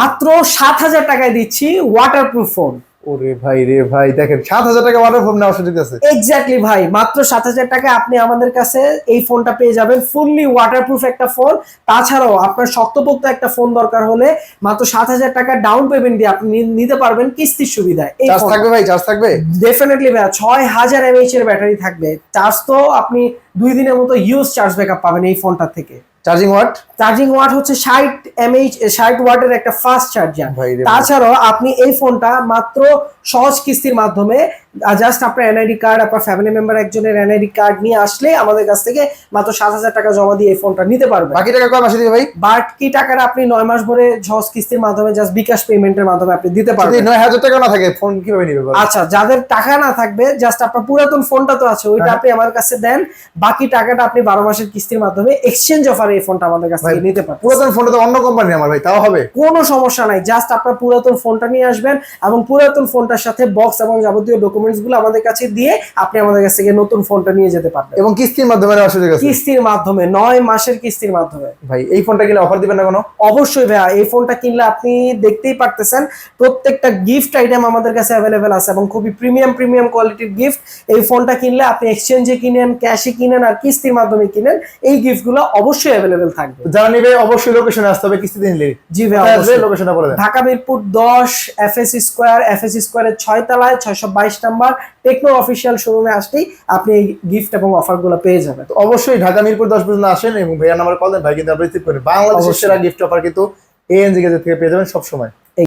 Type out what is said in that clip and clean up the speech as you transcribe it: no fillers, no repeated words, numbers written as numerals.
মাত্র 7,000 টাকায় দিচ্ছি ওয়াটারপ্রুফ ফোন। ওরে ভাই রে ভাই, দেখেন 7,000 টাকা ওয়াটারপ্রুফ নেওয়ার সুযোগ আছে। এক্স্যাক্টলি ভাই, মাত্র 7,000 টাকায় আপনি আমাদের কাছে এই ফোনটা পেয়ে যাবেন, ফুললি ওয়াটারপ্রুফ একটা ফোন। তাছাড়াও আপনার শক্তপোক্ত একটা ফোন দরকার হলে মাত্র 7,000 টাকা ডাউন পেমেন্ট দিয়ে আপনি নিতে পারবেন কিস্তির সুবিধায়। এই চার্জ থাকবে ভাই? চার্জ থাকবে ডেফিনেটলি ভাই, 6000 mAh এর ব্যাটারি থাকবে। চার্জ তো আপনি 2 দিনের মতো ইউজ চার্জ ব্যাকআপ পাবেন এই ফোনটা থেকে। চার্জিং ওয়াট হচ্ছে 60 ওয়াটের একটা ফাস্ট চার্জার। তাছাড়াও আপনি এই ফোনটা মাত্র সহজ কিস্তির মাধ্যমে জাস্ট আপনার এনআইডি কার্ড, আপনার ফ্যামিলি মেম্বার একজনের এনআইডি কার্ড নিয়ে আসলে আমাদের কাছ থেকে মাত্র 7,000 টাকা জমা দিয়ে এই ফোনটা নিতে পারবেন। বাকি টাকা কয় মাসে দিবে ভাই? বাকি টাকাটা আপনি 9 মাস ভরে সহজ কিস্তির মাধ্যমে জাস্ট বিকাশ পেমেন্টের মাধ্যমে আপনি দিতে পারবেন। যদি 9,000 টাকা না থাকে ফোন কিভাবে নিবে? আচ্ছা, যাদের টাকা না থাকবে, জাস্ট আপনার পুরাতন ফোনটা তো আছে, ওইটা আপনি আমার কাছে দেন, বাকি টাকাটা আপনি 12 মাসের কিস্তির মাধ্যমে এক্সচেঞ্জ অফারে এই ফোনটা আমাদের কাছ থেকে নিতে পারবেন। পুরাতন ফোনটা তো অন্য কোম্পানি আমার ভাই, তাও হবে? কোনো সমস্যা নাই, জাস্ট আপনার পুরাতন ফোনটা নিয়ে আসবেন এবং পুরাতন ফোনটার সাথে বক্স এবং যাবতীয় ডকুমেন্টস গুলো আমাদের কাছে দিয়ে আপনি আমাদের কাছ থেকে নতুন ফোনটা নিয়ে যেতে পারবেন। এবং কিস্তির মাধ্যমে নেওয়ার সুযোগ আছে? কিস্তির মাধ্যমে, 9 মাসের কিস্তির মাধ্যমে। ভাই এই ফোনটা কিনলে অফার দিবেন না কোনো? অবশ্যই ভাইয়া, এই ফোনটা কিনলে আপনি দেখতেই পারতেছেন প্রত্যেকটা গিফট আইটেম আমাদের কাছে অ্যাভেলেবেল আছে এবং খুবই প্রিমিয়াম কোয়ালিটির গিফট। এই ফোনটা কিনলে আপনি এক্সচেঞ্জে কিনেন, ক্যাশে কিনেন আর কিস্তির মাধ্যমে কিনেন, এই গিফটগুলো অবশ্যই অ্যাভেলেবেল থাকবে। যারা নেবে অবশ্যই লোকেশনে আসতে হবে কিস্তিতে নিলে। জি ভাইয়া, অবশ্যই। লোকেশনটা বলে দেন। ঢাকা মিরপুর 10 এফএসসি স্কয়ারের 6 তলায় 622 নাম্বার টেকনো অফিশিয়াল শোরুমে আসলেই আপনি এই গিফট এবং অফারগুলো পেয়ে যাবেন। তো অবশ্যই ঢাকা মিরপুর 10 পর্যন্ত আসেন এবং ভাইয়ার নাম্বার কল দেন, ভাই কিন্তু আপনি রিসিভ করেন। বাংলাদেশের সেরা গিফট অফার কিন্তু এএনজি গ্যাজেট থেকে পেয়ে যাবেন সব সময়।